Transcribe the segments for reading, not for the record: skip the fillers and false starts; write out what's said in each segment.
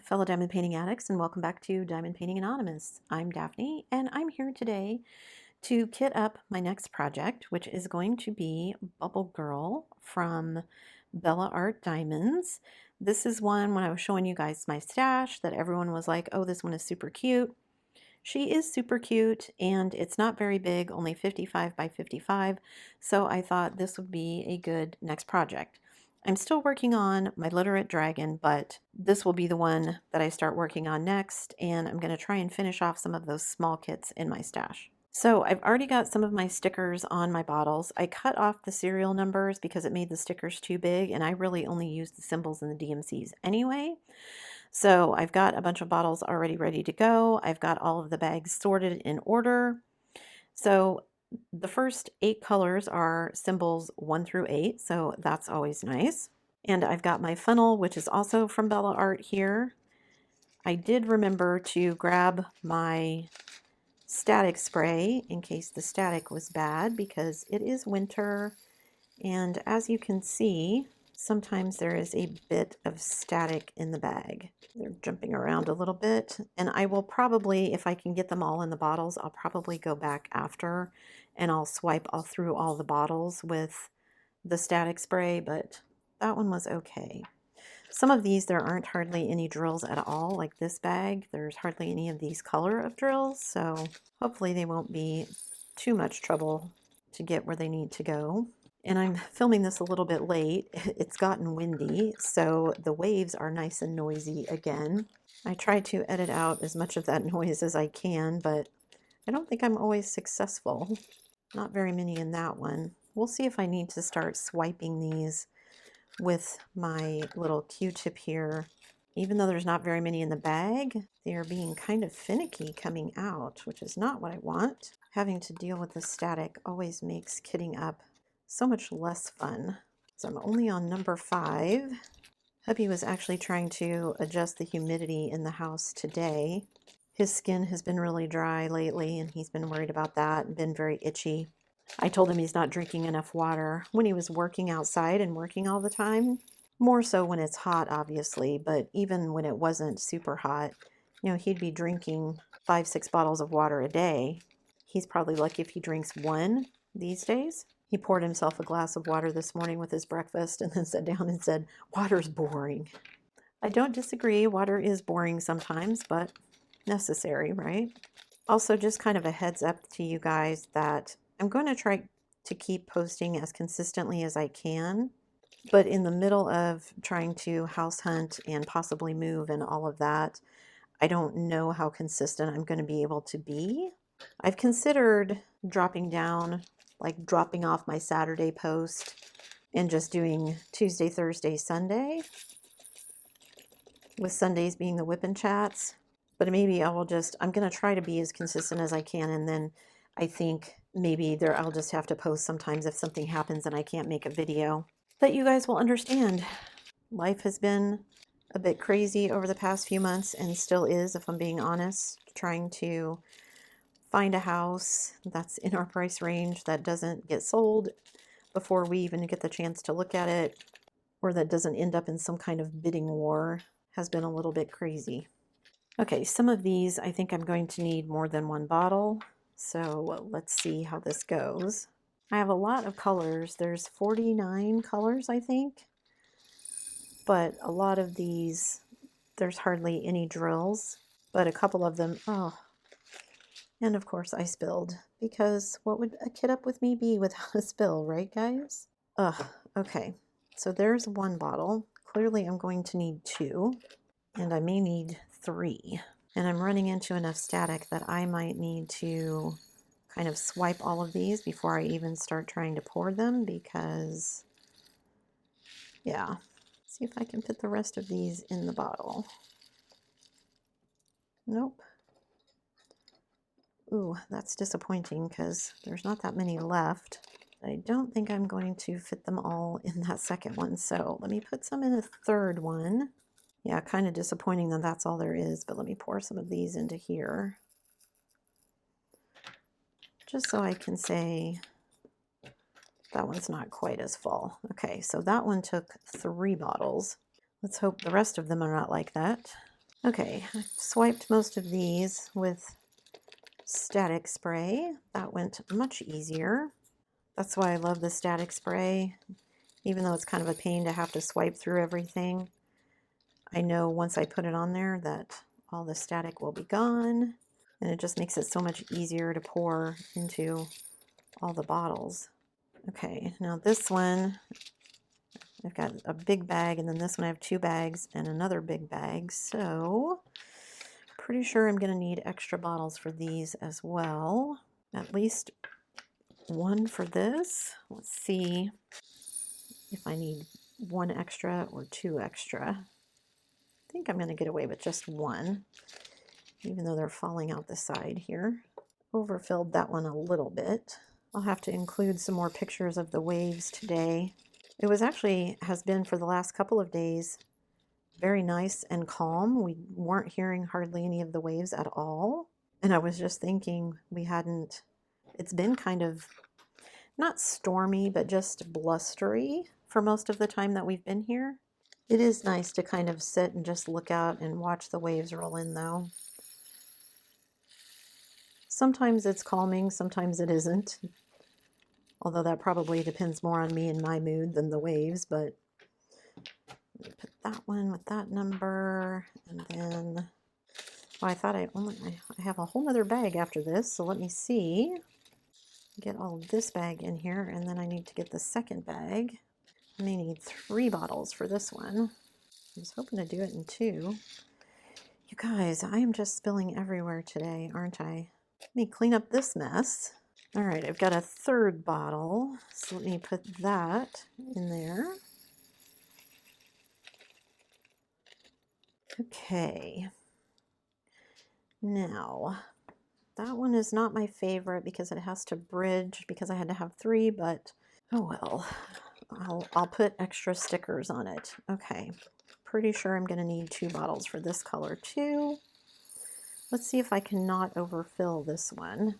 fellow diamond painting addicts, and welcome back to Diamond Painting Anonymous. I'm Daphne, and I'm here today to kit up my next project, which is going to be Bubble Girl from Bella Art Diamonds. This is one when I was showing you guys my stash that everyone was like, oh, this one is super cute. She is super cute, and it's not very big, only 55 by 55, so I thought this would be a good next project. I'm still working on my literate dragon, but this will be the one that I start working on next, and I'm going to try and finish off some of those small kits in my stash. So I've already got some of my stickers on my bottles. I cut off the serial numbers because it made the stickers too big, and I really only use the symbols and the DMCs anyway. So I've got a bunch of bottles already ready to go. I've got all of the bags sorted in order. So the first 8 colors are symbols 1 through 8, so that's always nice. And I've got my funnel, which is also from Bella Art here. I did remember to grab my static spray in case the static was bad because it is winter, and as you can see, sometimes there is a bit of static in the bag. They're jumping around a little bit, and I will probably, if I can get them all in the bottles, I'll probably go back after and I'll swipe all through all the bottles with the static spray, but that one was okay. Some of these, there aren't hardly any drills at all, like this bag. There's hardly any of these color of drills, so hopefully they won't be too much trouble to get where they need to go. And I'm filming this a little bit late. It's gotten windy, so the waves are nice and noisy again. I try to edit out as much of that noise as I can, but I don't think I'm always successful. Not very many in that one. We'll see if I need to start swiping these with my little Q-tip here. Even though there's not very many in the bag, they are being kind of finicky coming out, which is not what I want. Having to deal with the static always makes kitting up so much less fun. So I'm only on number 5. Hubby was actually trying to adjust the humidity in the house today. His skin has been really dry lately, and he's been worried about that and been very itchy. I told him he's not drinking enough water when he was working outside and working all the time. More so when it's hot, obviously, but even when it wasn't super hot, you know, he'd be drinking 5-6 bottles of water a day. He's probably lucky if he drinks 1 these days. He poured himself a glass of water this morning with his breakfast and then sat down and said, "Water's boring." I don't disagree. Water is boring sometimes, but necessary, right? Also, just kind of a heads up to you guys that I'm going to try to keep posting as consistently as I can, but in the middle of trying to house hunt and possibly move and all of that, I don't know how consistent I'm going to be able to be. I've considered dropping down, like dropping off my Saturday post and just doing Tuesday, Thursday, Sunday, with Sundays being the whip and chats. But maybe I will just, I'm going to try to be as consistent as I can, and then I think maybe there I'll just have to post sometimes if something happens and I can't make a video, that you guys will understand. Life has been a bit crazy over the past few months and still is, if I'm being honest, trying to find a house that's in our price range that doesn't get sold before we even get the chance to look at it, or that doesn't end up in some kind of bidding war, has been a little bit crazy. Okay, some of these I think I'm going to need more than 1 bottle, so let's see how this goes. I have a lot of colors. There's 49 colors, I think, but a lot of these, there's hardly any drills, but a couple of them, oh, and of course I spilled, because what would a kit up with me be without a spill, right guys? Ugh, okay, so there's 1 bottle. Clearly I'm going to need 2, and I may need 3. And I'm running into enough static that I might need to kind of swipe all of these before I even start trying to pour them, because, yeah. See if I can fit the rest of these in the bottle. Nope. Ooh, that's disappointing because there's not that many left. I don't think I'm going to fit them all in that second one, so let me put some in a third one. Yeah, kind of disappointing that that's all there is, but let me pour some of these into here, just so I can say that one's not quite as full. Okay, so that one took 3 bottles. Let's hope the rest of them are not like that. Okay, I've swiped most of these with static spray. That went much easier. That's why I love the static spray. Even though it's kind of a pain to have to swipe through everything, I know once I put it on there that all the static will be gone, and it just makes it so much easier to pour into all the bottles. Okay, now this one, I've got a big bag, and then this one I have 2 bags and another big bag, so pretty sure I'm going to need extra bottles for these as well. At least 1 for this. Let's see if I need 1 extra or 2 extra. I think I'm going to get away with just 1, even though they're falling out the side here. Overfilled that one a little bit. I'll have to include some more pictures of the waves today. It has been for the last couple of days very nice and calm. We weren't hearing hardly any of the waves at all. And I was just thinking it's been kind of not stormy, but just blustery for most of the time that we've been here. It is nice to kind of sit and just look out and watch the waves roll in though. Sometimes it's calming, sometimes it isn't. Although that probably depends more on me and my mood than the waves, but let me put that one with that number, and then, oh, I thought I have a whole other bag after this, so let me see. Get all of this bag in here, and then I need to get the second bag. I may need 3 bottles for this one. I was hoping to do it in 2. You guys, I am just spilling everywhere today, aren't I? Let me clean up this mess. All right, I've got a 3rd bottle, so let me put that in there. Okay. Now, that one is not my favorite because it has to bridge because I had to have 3, but oh well. I'll put extra stickers on it. Okay. Pretty sure I'm going to need 2 bottles for this color too. Let's see if I cannot overfill this one.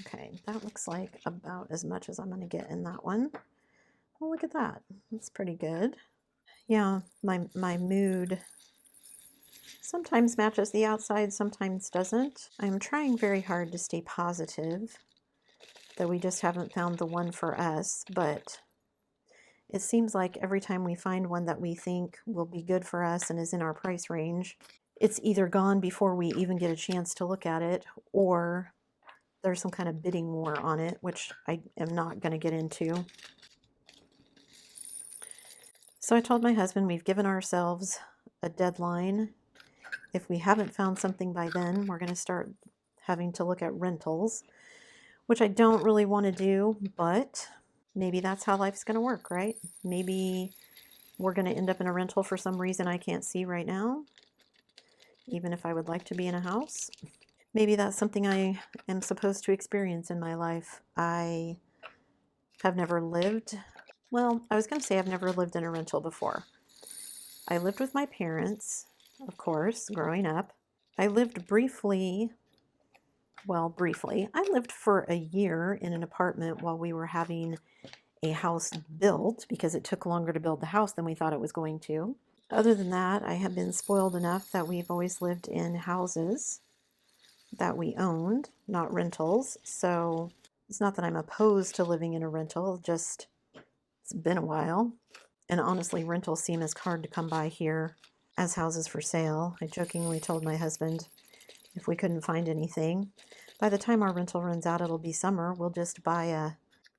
Okay, that looks like about as much as I'm going to get in that one. Oh, look at that. That's pretty good. Yeah, my mood sometimes matches the outside, sometimes doesn't. I'm trying very hard to stay positive that we just haven't found the one for us, but it seems like every time we find one that we think will be good for us and is in our price range, it's either gone before we even get a chance to look at it, or there's some kind of bidding war on it, which I am not going to get into. So I told my husband we've given ourselves a deadline. If we haven't found something by then, we're going to start having to look at rentals, which I don't really want to do, but maybe that's how life's going to work, right? Maybe we're going to end up in a rental for some reason I can't see right now, even if I would like to be in a house. Maybe that's something I am supposed to experience in my life. I have never lived, well, I was going to say I've never lived in a rental before. I lived with my parents, of course, growing up. I lived briefly, I lived for a year in an apartment while we were having a house built because it took longer to build the house than we thought it was going to. Other than that, I have been spoiled enough that we've always lived in houses that we owned, not rentals. So it's not that I'm opposed to living in a rental, just it's been a while. And honestly, rentals seem as hard to come by here as houses for sale. I jokingly told my husband if we couldn't find anything, by the time our rental runs out, it'll be summer. We'll just buy an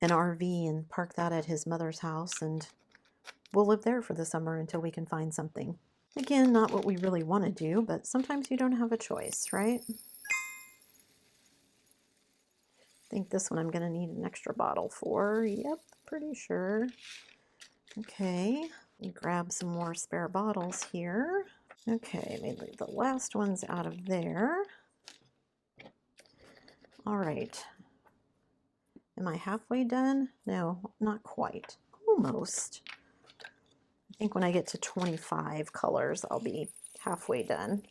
RV and park that at his mother's house, and we'll live there for the summer until we can find something. Again, not what we really want to do, but sometimes you don't have a choice, right? I think this one I'm going to need an extra bottle for. Yep, pretty sure. Okay, let me grab some more spare bottles here. Okay, maybe the last one's out of there. All right. Am I halfway done? No, not quite. Almost. I think when I get to 25 colors, I'll be halfway done.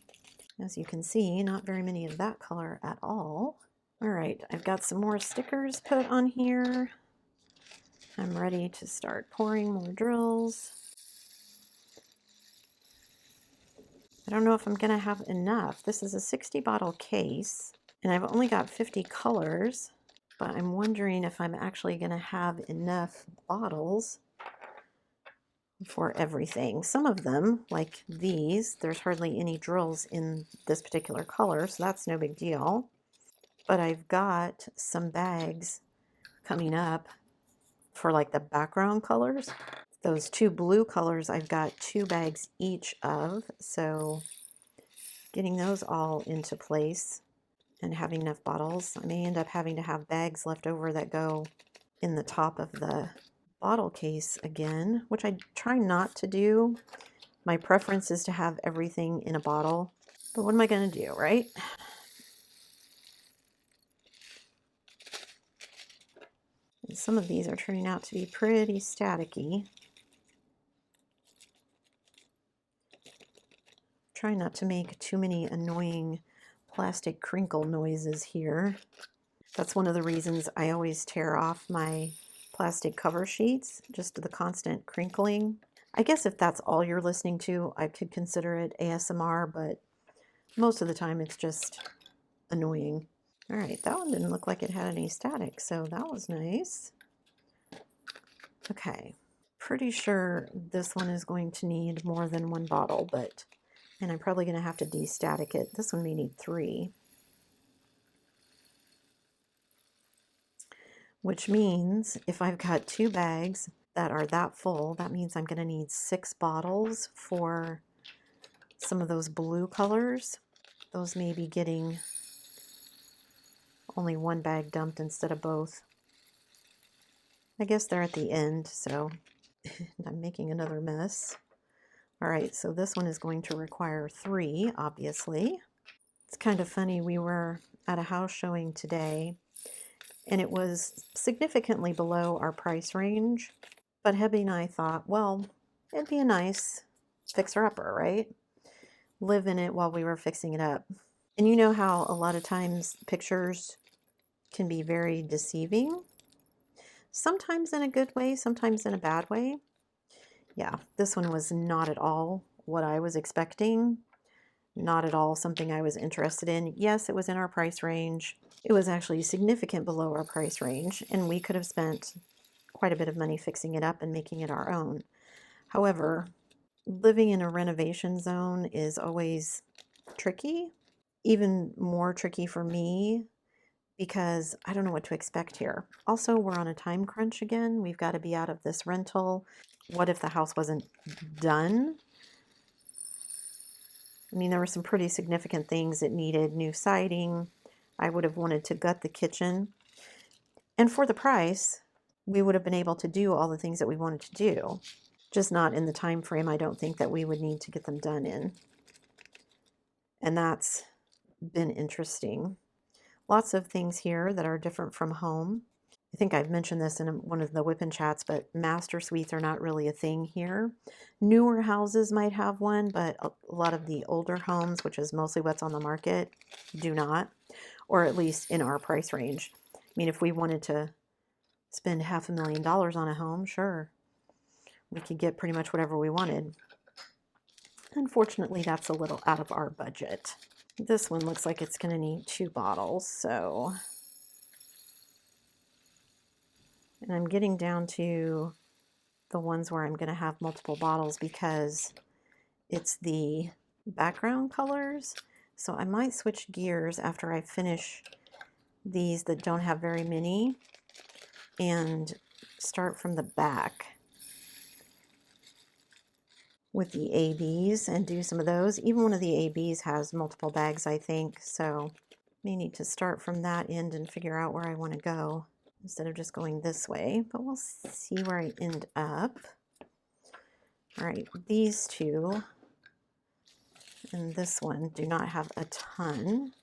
As you can see, not very many of that color at all. All right, I've got some more stickers put on here. I'm ready to start pouring more drills. I don't know if I'm gonna have enough. This is a 60 bottle case and I've only got 50 colors, but I'm wondering if I'm actually gonna have enough bottles for everything. Some of them, like these, there's hardly any drills in this particular color, so that's no big deal. But I've got some bags coming up for like the background colors. Those two blue colors, I've got 2 bags each of, so getting those all into place and having enough bottles. I may end up having to have bags left over that go in the top of the bottle case again, which I try not to do. My preference is to have everything in a bottle, but what am I going to do, right? And some of these are turning out to be pretty staticky. Try not to make too many annoying plastic crinkle noises here. That's one of the reasons I always tear off my plastic cover sheets, just the constant crinkling. I guess if that's all you're listening to, I could consider it ASMR, but most of the time it's just annoying. All right, that one didn't look like it had any static, so that was nice. Okay, pretty sure this one is going to need more than 1 bottle, and I'm probably going to have to de-static it. This one may need 3. Which means if I've got 2 bags that are that full, that means I'm going to need 6 bottles for some of those blue colors. Those may be getting only 1 bag dumped instead of both. I guess they're at the end, so I'm making another mess. All right, so this one is going to require 3, obviously. It's kind of funny, we were at a house showing today, and it was significantly below our price range. But Hebby and I thought, well, it'd be a nice fixer-upper, right? Live in it while we were fixing it up. And you know how a lot of times pictures can be very deceiving? Sometimes in a good way, sometimes in a bad way. Yeah, this one was not at all what I was expecting. Not at all something I was interested in. Yes, it was in our price range. It was actually significant below our price range, and we could have spent quite a bit of money fixing it up and making it our own. However, living in a renovation zone is always tricky, even more tricky for me because I don't know what to expect here. Also, we're on a time crunch again. We've got to be out of this rental. What if the house wasn't done? I mean, there were some pretty significant things. It needed new siding. I would have wanted to gut the kitchen. And for the price, we would have been able to do all the things that we wanted to do, just not in the time frame I don't think that we would need to get them done in. And that's been interesting. Lots of things here that are different from home. I think I've mentioned this in one of the whip-in chats, but master suites are not really a thing here. Newer houses might have one, but a lot of the older homes, which is mostly what's on the market, do not, or at least in our price range. I mean, if we wanted to spend $500,000 on a home, sure, we could get pretty much whatever we wanted. Unfortunately, that's a little out of our budget. This one looks like it's going to need 2 bottles, so... And I'm getting down to the ones where I'm going to have multiple bottles because it's the background colors. So I might switch gears after I finish these that don't have very many and start from the back with the ABs and do some of those. Even one of the ABs has multiple bags, I think, so may need to start from that end and figure out where I want to go instead of just going this way, but we'll see where I end up. All right, these two and this one do not have a ton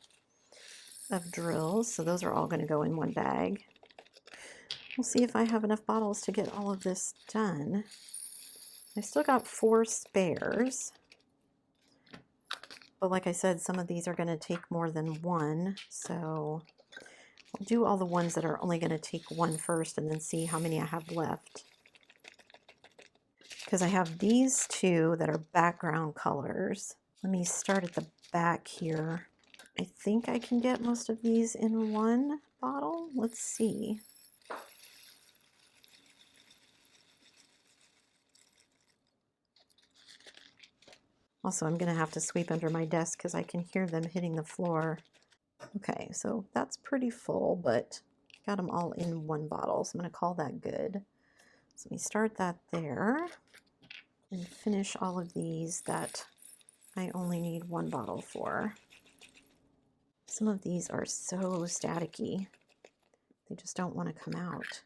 of drills, so those are all going to go in one bag. We'll see if I have enough bottles to get all of this done. I still got 4 spares, but like I said, some of these are going to take more than 1, so I'll do all the ones that are only going to take 1 first and then see how many I have left. Because I have these 2 that are background colors. Let me start at the back here. I think I can get most of these in one bottle. Let's see. Also, I'm going to have to sweep under my desk because I can hear them hitting the floor. Okay, so that's pretty full, but got them all in one bottle, so I'm going to call that good. So let me start that there and finish all of these that I only need one bottle for. Some of these are so staticky. They just don't want to come out.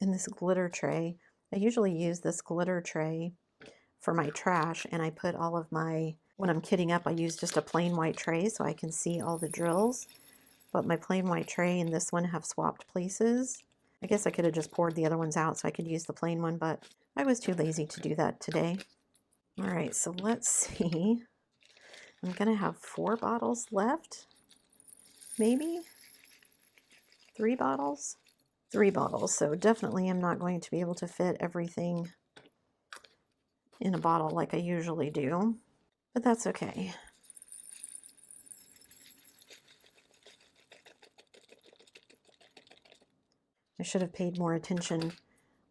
And this glitter tray, I usually use this glitter tray for my trash, and I put all of my, when I'm kitting up, I use just a plain white tray so I can see all the drills. But my plain white tray and this one have swapped places. I guess I could have just poured the other ones out so I could use the plain one, but I was too lazy to do that today. All right, so let's see. I'm gonna have 4 bottles left, maybe 3 bottles. 3 bottles, so definitely I'm not going to be able to fit everything in a bottle like I usually do, but that's okay. I should have paid more attention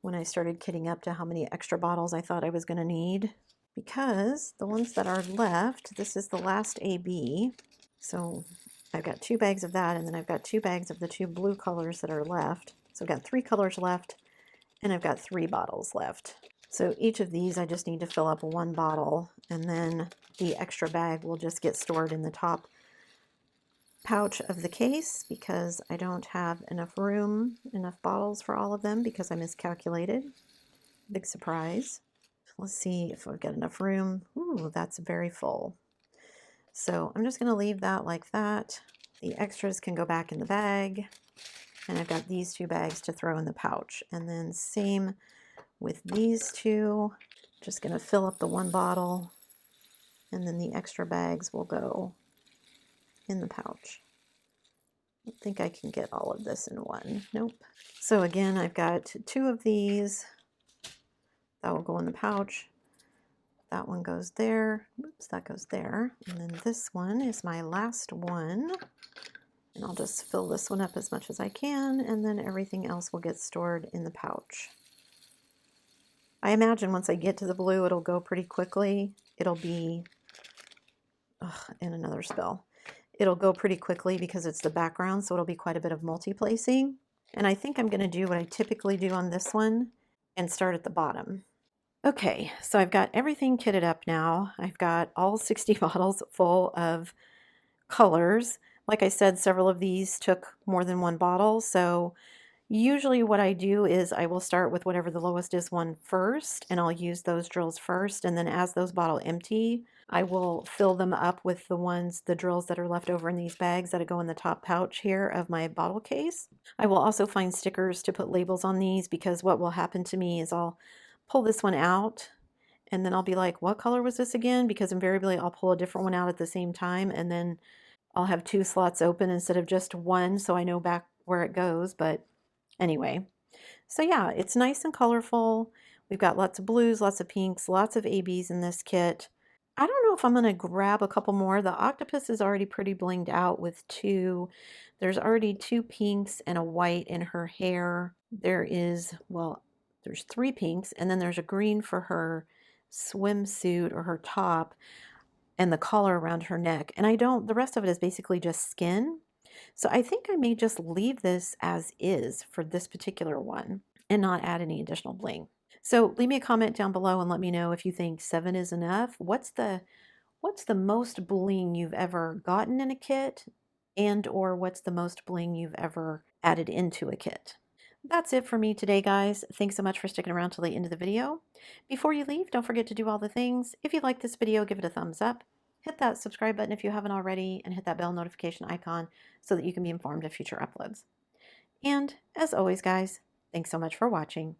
when I started kitting up to how many extra bottles I thought I was going to need, because the ones that are left, this is the last AB, so I've got 2 bags of that, and then I've got 2 bags of the 2 blue colors that are left. So I've got 3 colors left, and I've got 3 bottles left. So each of these I just need to fill up 1 bottle, and then the extra bag will just get stored in the top pouch of the case because I don't have enough room, enough bottles for all of them because I miscalculated. Big surprise. Let's see if I've got enough room. Ooh, that's very full. So I'm just going to leave that like that. The extras can go back in the bag, and I've got these 2 bags to throw in the pouch. And then same with these 2. Just going to fill up the 1 bottle, and then the extra bags will go in the pouch. I think I can get all of this in one. Nope. So again, I've got 2 of these. That will go in the pouch. That one goes there. Oops, that goes there. And then this one is my last one. And I'll just fill this one up as much as I can, and then everything else will get stored in the pouch. I imagine once I get to the blue, it'll go pretty quickly. It'll be, and another spill. It'll go pretty quickly because it's the background, so it'll be quite a bit of multi-placing. And I think I'm going to do what I typically do on this one and start at the bottom. Okay, so I've got everything kitted up now. I've got all 60 bottles full of colors. Like I said, several of these took more than 1 bottle, so usually what I do is I will start with whatever the lowest is one first, and I'll use those drills first, and then as those bottles empty, I will fill them up with the drills that are left over in these bags that go in the top pouch here of my bottle case. I will also find stickers to put labels on these, because what will happen to me is I'll pull this one out, and then I'll be like, what color was this again? Because invariably I'll pull a different one out at the same time, and then I'll have 2 slots open instead of just 1, so I know back where it goes. But anyway, so yeah, it's nice and colorful. We've got lots of blues, lots of pinks, lots of ABs in this kit. I don't know if I'm going to grab a couple more. The octopus is already pretty blinged out with 2. There's already 2 pinks and a white in her hair. There's 3 pinks, and then there's a green for her swimsuit or her top, and the collar around her neck. And the rest of it is basically just skin. So I think I may just leave this as is for this particular one and not add any additional bling. So leave me a comment down below and let me know if you think 7 is enough. What's the most bling you've ever gotten in a kit, and or what's the most bling you've ever added into a kit? That's it for me today, guys. Thanks so much for sticking around till the end of the video. Before you leave, don't forget to do all the things. If you like this video, give it a thumbs up. Hit that subscribe button if you haven't already, and hit that bell notification icon so that you can be informed of future uploads. And as always, guys, thanks so much for watching.